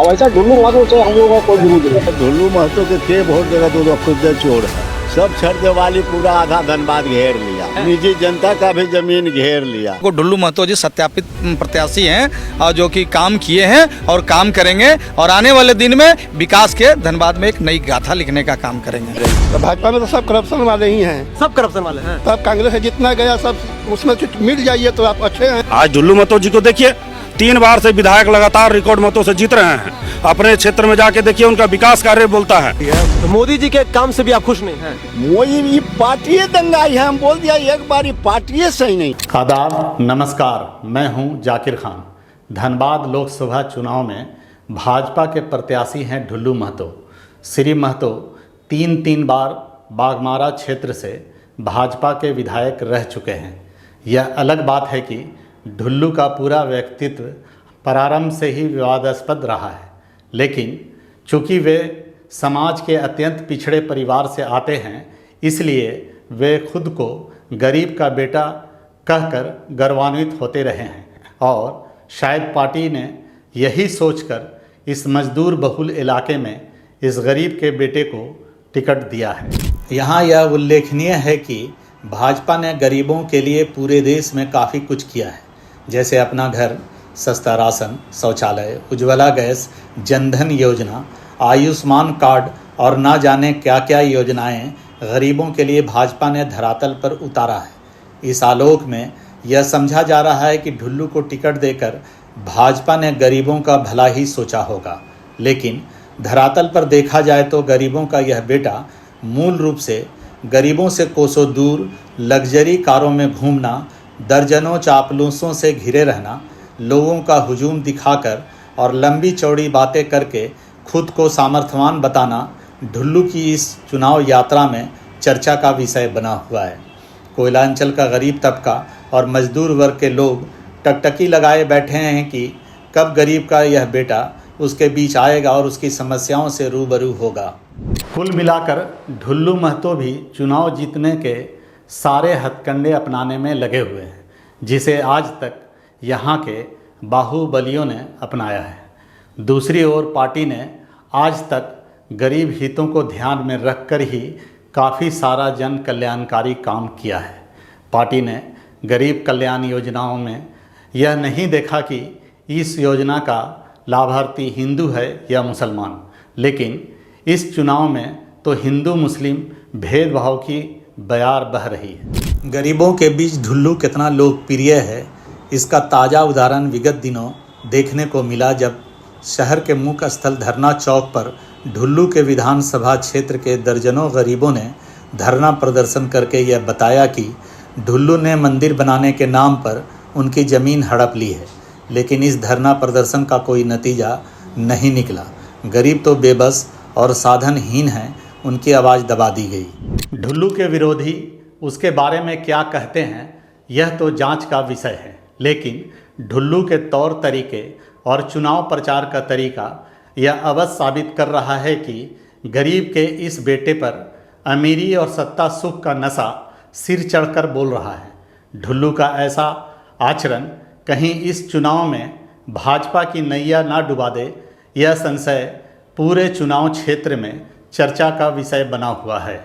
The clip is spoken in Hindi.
और ऐसा ढुल्लू महतो से हम लोगों का कोई विरोध नहीं। ढुल्लू महतो के वोट देगा तो खुद चोर है। सब छठ दिवाली पूरा आधा धनबाद घेर लिया, निजी जनता का भी जमीन घेर लिया। ढुल्लू महतो जी सत्यापित प्रत्याशी हैं और जो कि काम किए हैं और काम करेंगे और आने वाले दिन में विकास के धनबाद में एक नई गाथा लिखने का काम करेंगे। तो भाजपा में तो सब करप्शन वाले ही हैं, सब करप्शन वाले हैं। सब कांग्रेस है जितना गया सब उसमें मिल जाइए तो आप अच्छे हैं। आज ढुल्लू महतो जी को देखिए, 3 बार से विधायक लगातार रिकॉर्ड मतों से जीत रहे हैं। अपने क्षेत्र में जाके देखिए, उनका विकास कार्य बोलता है। तो मोदी जी के काम से भी आप खुश नहीं हैं? मोदी पार्टी दंगाई है, हम बोल दिया एक बार पार्टी सही नहीं। आदाब, नमस्कार, मैं हूं जाकिर खान। धनबाद लोकसभा चुनाव में भाजपा के प्रत्याशी हैं ढुल्लू महतो। श्री महतो 3 बार बाघमारा क्षेत्र से भाजपा के विधायक रह चुके हैं। यह अलग बात है कि ढुल्लू का पूरा व्यक्तित्व प्रारंभ से ही विवादास्पद रहा है, लेकिन चूँकि वे समाज के अत्यंत पिछड़े परिवार से आते हैं, इसलिए वे खुद को गरीब का बेटा कहकर गर्वान्वित होते रहे हैं और शायद पार्टी ने यही सोचकर इस मजदूर बहुल इलाके में इस गरीब के बेटे को टिकट दिया है। यहाँ यह उल्लेखनीय है कि भाजपा ने गरीबों के लिए पूरे देश में काफ़ी कुछ किया है, जैसे अपना घर, सस्ता राशन, शौचालय, उज्ज्वला गैस, जनधन योजना, आयुष्मान कार्ड और ना जाने क्या क्या योजनाएं गरीबों के लिए भाजपा ने धरातल पर उतारा है। इस आलोक में यह समझा जा रहा है कि ढुल्लू को टिकट देकर भाजपा ने गरीबों का भला ही सोचा होगा, लेकिन धरातल पर देखा जाए तो गरीबों का यह बेटा मूल रूप से गरीबों से कोसों दूर लग्जरी कारों में घूमना, दर्जनों चापलूसों से घिरे रहना, लोगों का हुजूम दिखाकर और लंबी चौड़ी बातें करके खुद को सामर्थ्यवान बताना ढुल्लू की इस चुनाव यात्रा में चर्चा का विषय बना हुआ है। कोयलांचल का गरीब तबका और मजदूर वर्ग के लोग टकटकी लगाए बैठे हैं कि कब गरीब का यह बेटा उसके बीच आएगा और उसकी समस्याओं से रूबरू होगा। कुल मिलाकर ढुल्लू महतो भी चुनाव जीतने के सारे हथकंडे अपनाने में लगे हुए हैं, जिसे आज तक यहाँ के बाहुबलियों ने अपनाया है। दूसरी ओर पार्टी ने आज तक गरीब हितों को ध्यान में रखकर ही काफ़ी सारा जन कल्याणकारी काम किया है। पार्टी ने गरीब कल्याण योजनाओं में यह नहीं देखा कि इस योजना का लाभार्थी हिंदू है या मुसलमान, लेकिन इस चुनाव में तो हिंदू मुस्लिम भेदभाव की बयार बह रही है। गरीबों के बीच ढुल्लू कितना लोकप्रिय है, इसका ताज़ा उदाहरण विगत दिनों देखने को मिला, जब शहर के मुख्य स्थल धरना चौक पर ढुल्लू के विधानसभा क्षेत्र के दर्जनों गरीबों ने धरना प्रदर्शन करके यह बताया कि ढुल्लू ने मंदिर बनाने के नाम पर उनकी ज़मीन हड़प ली है, लेकिन इस धरना प्रदर्शन का कोई नतीजा नहीं निकला। गरीब तो बेबस और साधनहीन हैं, उनकी आवाज़ दबा दी गई। ढुल्लू के विरोधी उसके बारे में क्या कहते हैं, यह तो जांच का विषय है, लेकिन ढुल्लू के तौर तरीके और चुनाव प्रचार का तरीका यह अवश्य साबित कर रहा है कि गरीब के इस बेटे पर अमीरी और सत्ता सुख का नशा सिर चढ़कर बोल रहा है। ढुल्लू का ऐसा आचरण कहीं इस चुनाव में भाजपा की नैया ना डुबा दे, यह संशय पूरे चुनाव क्षेत्र में चर्चा का विषय बना हुआ है।